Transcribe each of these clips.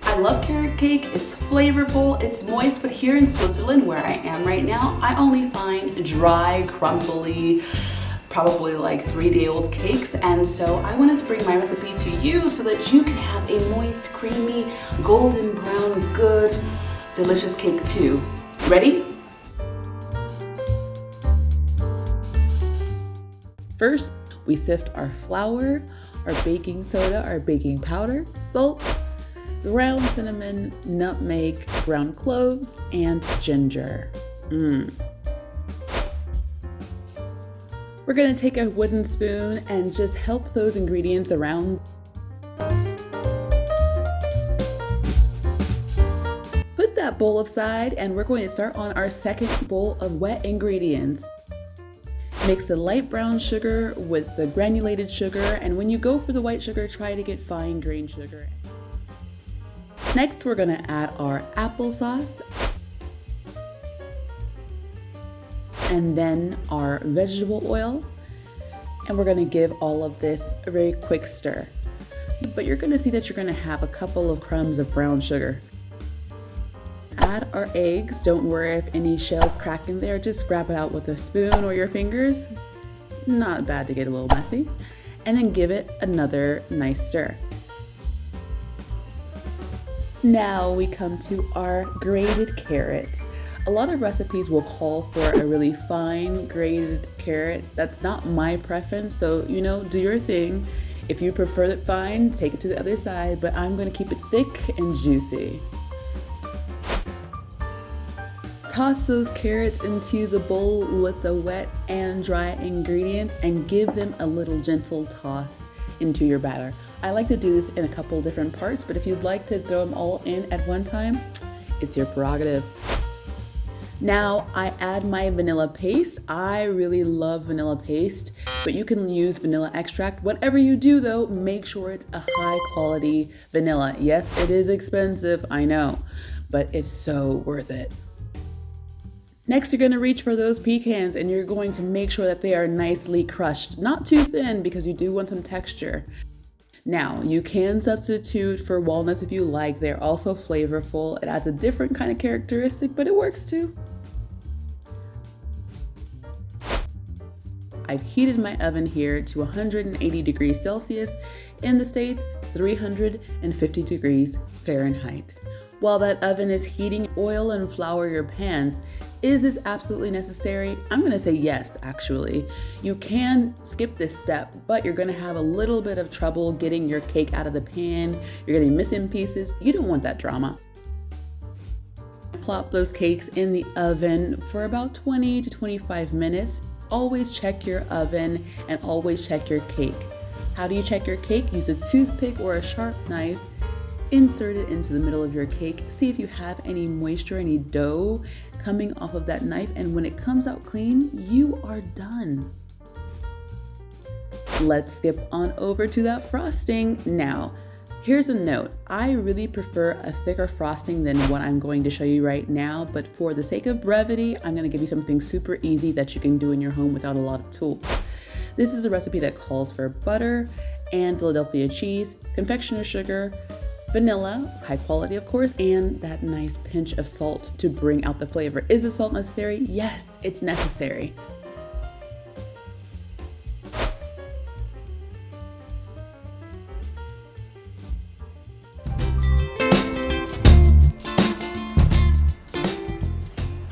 I love carrot cake. It's flavorful, it's moist, but here in Switzerland, where I am right now, I only find dry, crumbly, probably like 3-day-old cakes. And so I wanted to bring my recipe to you so that you can have a moist, creamy, golden brown, good, delicious cake too. Ready? First, we sift our flour, our baking soda, our baking powder, salt, ground cinnamon, nutmeg, ground cloves, and ginger. We're gonna take a wooden spoon and just help those ingredients around. Put that bowl aside, and we're going to start on our second bowl of wet ingredients. Mix the light brown sugar with the granulated sugar, and when you go for the white sugar, try to get fine grained sugar. Next, we're gonna add our applesauce, and then our vegetable oil, and we're gonna give all of this a very quick stir. But you're gonna see that you're gonna have a couple of crumbs of brown sugar. Add our eggs. Don't worry if any shells crack in there, just grab it out with a spoon or your fingers. Not bad to get a little messy. And then give it another nice stir. Now we come to our grated carrots. A lot of recipes will call for a really fine grated carrot. That's not my preference, so do your thing. If you prefer it fine, take it to the other side, but I'm gonna keep it thick and juicy. Toss those carrots into the bowl with the wet and dry ingredients and give them a little gentle toss into your batter. I like to do this in a couple different parts, but if you'd like to throw them all in at one time, it's your prerogative. Now I add my vanilla paste. I really love vanilla paste, but you can use vanilla extract. Whatever you do though, make sure it's a high quality vanilla. Yes, it is expensive, I know, but it's so worth it. Next, you're gonna reach for those pecans and you're going to make sure that they are nicely crushed, not too thin because you do want some texture. Now, you can substitute for walnuts if you like. They're also flavorful. It adds a different kind of characteristic, but it works too. I've heated my oven here to 180 degrees Celsius. In the States, 350 degrees Fahrenheit. While that oven is heating, oil and flour your pans. Is this absolutely necessary? I'm gonna say yes, actually. You can skip this step, but you're gonna have a little bit of trouble getting your cake out of the pan. You're gonna be missing pieces. You don't want that drama. Plop those cakes in the oven for about 20 to 25 minutes. Always check your oven and always check your cake. How do you check your cake? Use a toothpick or a sharp knife. Insert it into the middle of your cake. See if you have any moisture, any dough coming off of that knife, and when it comes out clean, you are done. Let's skip on over to that frosting. Now, here's a note. I really prefer a thicker frosting than what I'm going to show you right now, but for the sake of brevity, I'm gonna give you something super easy that you can do in your home without a lot of tools. This is a recipe that calls for butter and Philadelphia cheese, confectioner sugar, vanilla, high quality of course, and that nice pinch of salt to bring out the flavor. Is the salt necessary? Yes, it's necessary.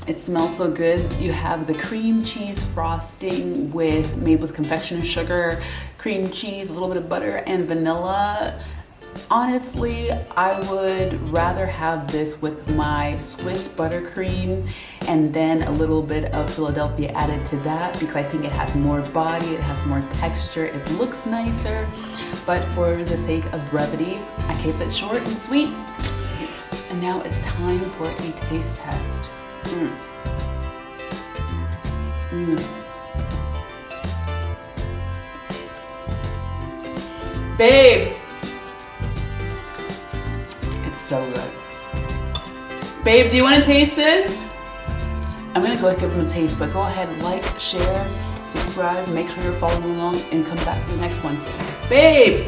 It smells so good. You have the cream cheese frosting made with confectioner sugar, cream cheese, a little bit of butter, and vanilla. Honestly, I would rather have this with my Swiss buttercream and then a little bit of Philadelphia added to that because I think it has more body, it has more texture, it looks nicer. But for the sake of brevity, I keep it short and sweet. And now it's time for a taste test. Babe! It's so good. Babe, do you want to taste this? I'm gonna go give them a taste, but go ahead, like, share, subscribe, make sure you're following along, and come back to the next one. Babe!